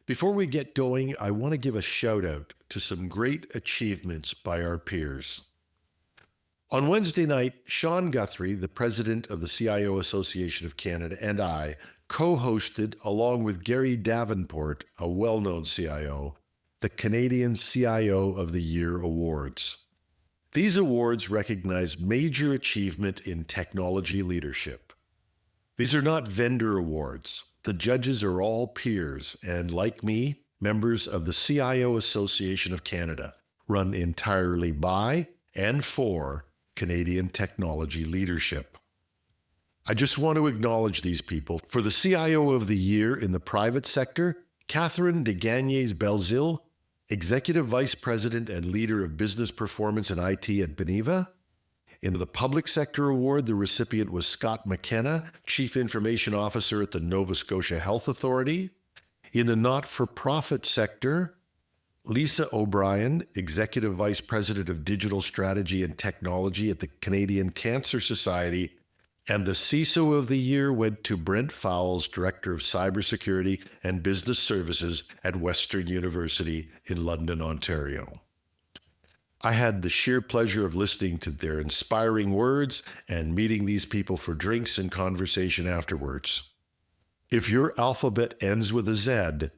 Before we get going, I want to give a shout out to some great achievements by our peers. On Wednesday night, Sean Guthrie, the president of the CIO Association of Canada, and I co-hosted, along with Gary Davenport, a well-known CIO, the Canadian CIO of the Year Awards. These awards recognize major achievement in technology leadership. These are not vendor awards. The judges are all peers and, like me, members of the CIO Association of Canada, run entirely by and for Canadian technology leadership. I just want to acknowledge these people. For the CIO of the Year in the private sector, Catherine Degagnes-Belzile, Executive Vice President and Leader of Business Performance and IT at Beneva. In the Public Sector Award, the recipient was Scott McKenna, Chief Information Officer at the Nova Scotia Health Authority. In the not-for-profit sector, Lisa O'Brien, Executive Vice President of Digital Strategy and Technology at the Canadian Cancer Society. And the CISO of the Year went to Brent Fowles, Director of Cybersecurity and Business Services at Western University in London, Ontario. I had the sheer pleasure of listening to their inspiring words and meeting these people for drinks and conversation afterwards. If your alphabet ends with a Z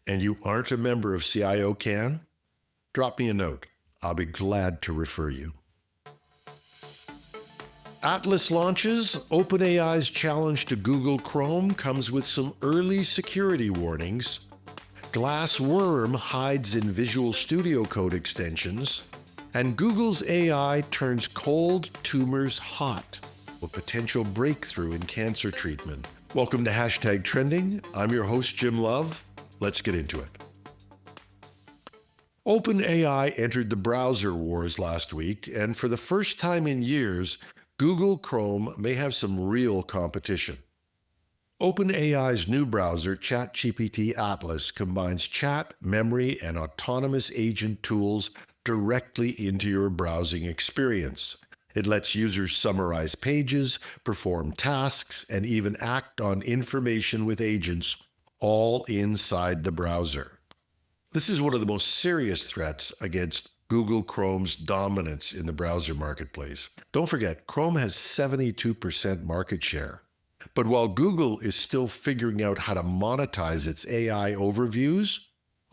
and you aren't a member of CIO Can, drop me a note. I'll be glad to refer you. Atlas launches. OpenAI's challenge to Google Chrome comes with some early security warnings. Glassworm hides in Visual Studio Code extensions. And Google's AI turns cold tumors hot, a potential breakthrough in cancer treatment. Welcome to #Trending. I'm your host, Jim Love. Let's get into it. OpenAI entered the browser wars last week, and for the first time in years, Google Chrome may have some real competition. OpenAI's new browser, ChatGPT-Atlas, combines chat, memory, and autonomous agent tools directly into your browsing experience. It lets users summarize pages, perform tasks, and even act on information with agents, all inside the browser. This is one of the most serious threats against Google Chrome's dominance in the browser marketplace. Don't forget, Chrome has 72% market share. But while Google is still figuring out how to monetize its AI overviews,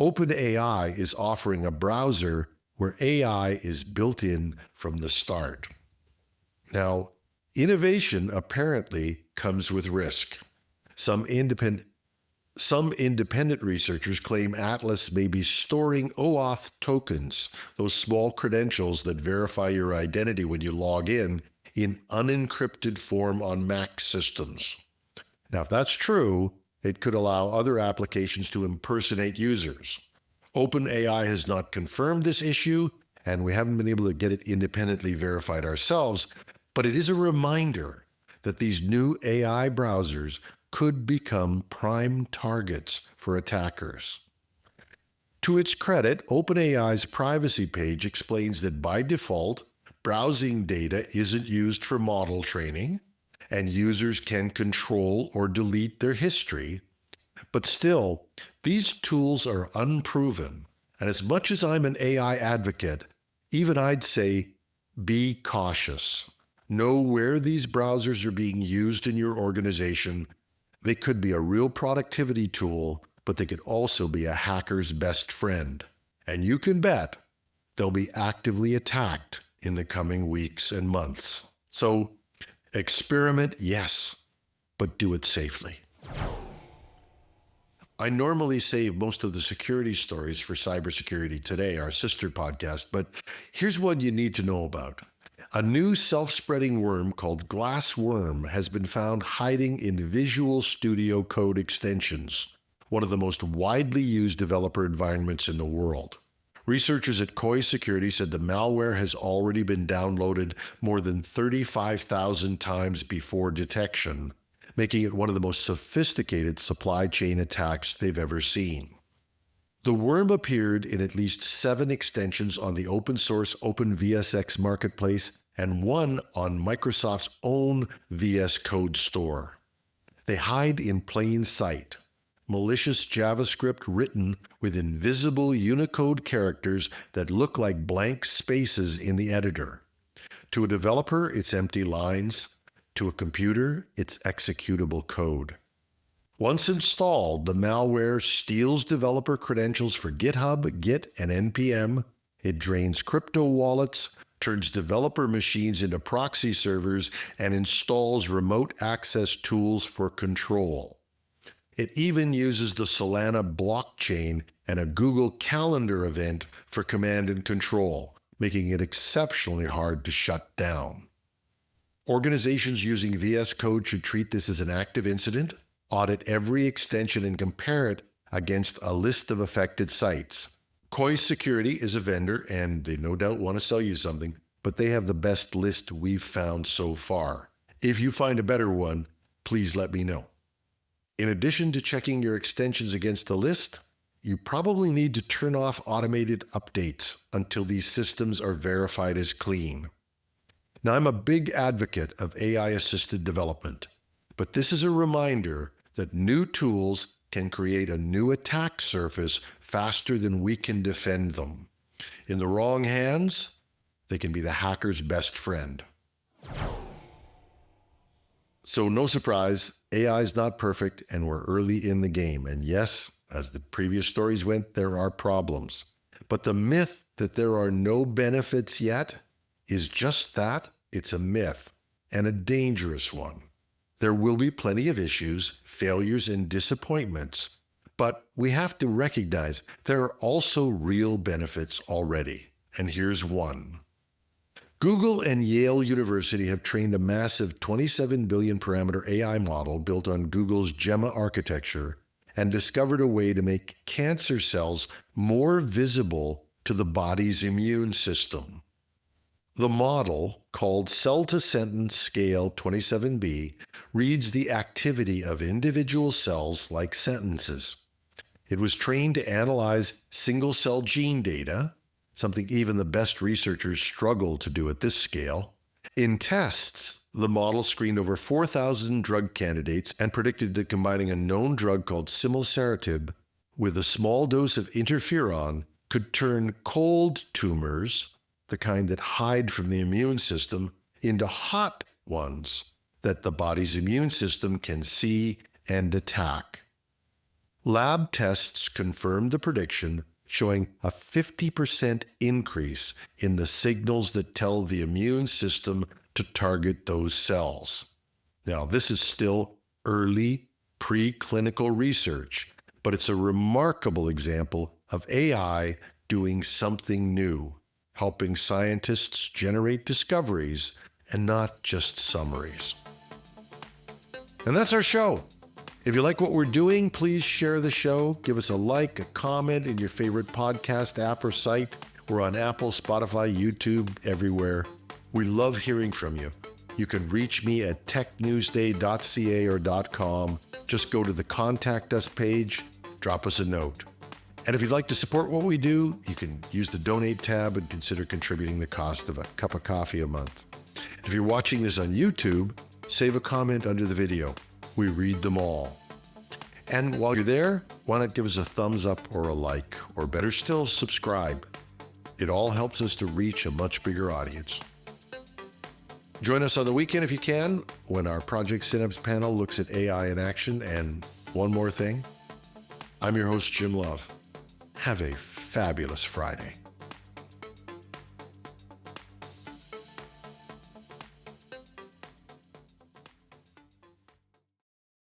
OpenAI is offering a browser where AI is built in from the start. Now, innovation apparently comes with risk. Some independent researchers claim Atlas may be storing OAuth tokens, those small credentials that verify your identity when you log in unencrypted form on Mac systems. Now, if that's true, it could allow other applications to impersonate users. OpenAI has not confirmed this issue, and we haven't been able to get it independently verified ourselves, but it is a reminder that these new AI browsers could become prime targets for attackers. To its credit, OpenAI's privacy page explains that by default, browsing data isn't used for model training, and users can control or delete their history. But still, these tools are unproven, and as much as I'm an AI advocate, even I'd say be cautious. Know where these browsers are being used in your organization. They could be a real productivity tool, but they could also be a hacker's best friend. And you can bet they'll be actively attacked in the coming weeks and months. So experiment, yes, but do it safely. I normally save most of the security stories for Cybersecurity Today, our sister podcast, but here's one you need to know about. A new self-spreading worm called Glassworm has been found hiding in Visual Studio Code extensions, one of the most widely used developer environments in the world. Researchers at Koi Security said the malware has already been downloaded more than 35,000 times before detection, making it one of the most sophisticated supply chain attacks they've ever seen. The worm appeared in at least 7 extensions on the open source OpenVSX marketplace and one on Microsoft's own VS Code store. They hide in plain sight. malicious JavaScript written with invisible Unicode characters that look like blank spaces in the editor. To a developer, it's empty lines. To a computer, it's executable code. Once installed, the malware steals developer credentials for GitHub, Git, and NPM. It drains crypto wallets, turns developer machines into proxy servers, and installs remote access tools for control. It even uses the Solana blockchain and a Google Calendar event for command and control, making it exceptionally hard to shut down. Organizations using VS Code should treat this as an active incident, audit every extension, and compare it against a list of affected sites. Koi Security is a vendor, and they no doubt want to sell you something, but they have the best list we've found so far. If you find a better one, please let me know. In addition to checking your extensions against the list, you probably need to turn off automated updates until these systems are verified as clean. Now, I'm a big advocate of AI-assisted development, but this is a reminder that new tools can create a new attack surface faster than we can defend them. In the wrong hands, they can be the hacker's best friend. So no surprise, AI is not perfect and we're early in the game. And yes, as the previous stories went, there are problems. But the myth that there are no benefits yet is just that. It's a myth, and a dangerous one. There will be plenty of issues, failures, and disappointments, but we have to recognize there are also real benefits already. And here's one. Google and Yale University have trained a massive 27 billion parameter AI model built on Google's Gemma architecture and discovered a way to make cancer cells more visible to the body's immune system. The model, called Cell-to-Sentence Scale 27B, reads the activity of individual cells like sentences. It was trained to analyze single-cell gene data, something even the best researchers struggle to do at this scale. In tests, the model screened over 4,000 drug candidates and predicted that combining a known drug called simulserative with a small dose of interferon could turn cold tumors, the kind that hide from the immune system, into hot ones that the body's immune system can see and attack. Lab tests confirmed the prediction, showing a 50% increase in the signals that tell the immune system to target those cells. Now, this is still early preclinical research, but it's a remarkable example of AI doing something new, helping scientists generate discoveries and not just summaries. And that's our show. If you like what we're doing, please share the show. Give us a like, a comment in your favorite podcast app or site. We're on Apple, Spotify, YouTube, everywhere. We love hearing from you. You can reach me at technewsday.ca or .com. Just go to the Contact Us page, drop us a note. And if you'd like to support what we do, you can use the Donate tab and consider contributing the cost of a cup of coffee a month. If you're watching this on YouTube, save a comment under the video. We read them all. And while you're there, why not give us a thumbs up or a like, or better still, subscribe. It all helps us to reach a much bigger audience. Join us on the weekend if you can, when our Project Synapse panel looks at AI in action. And one more thing, I'm your host, Jim Love. Have a fabulous Friday.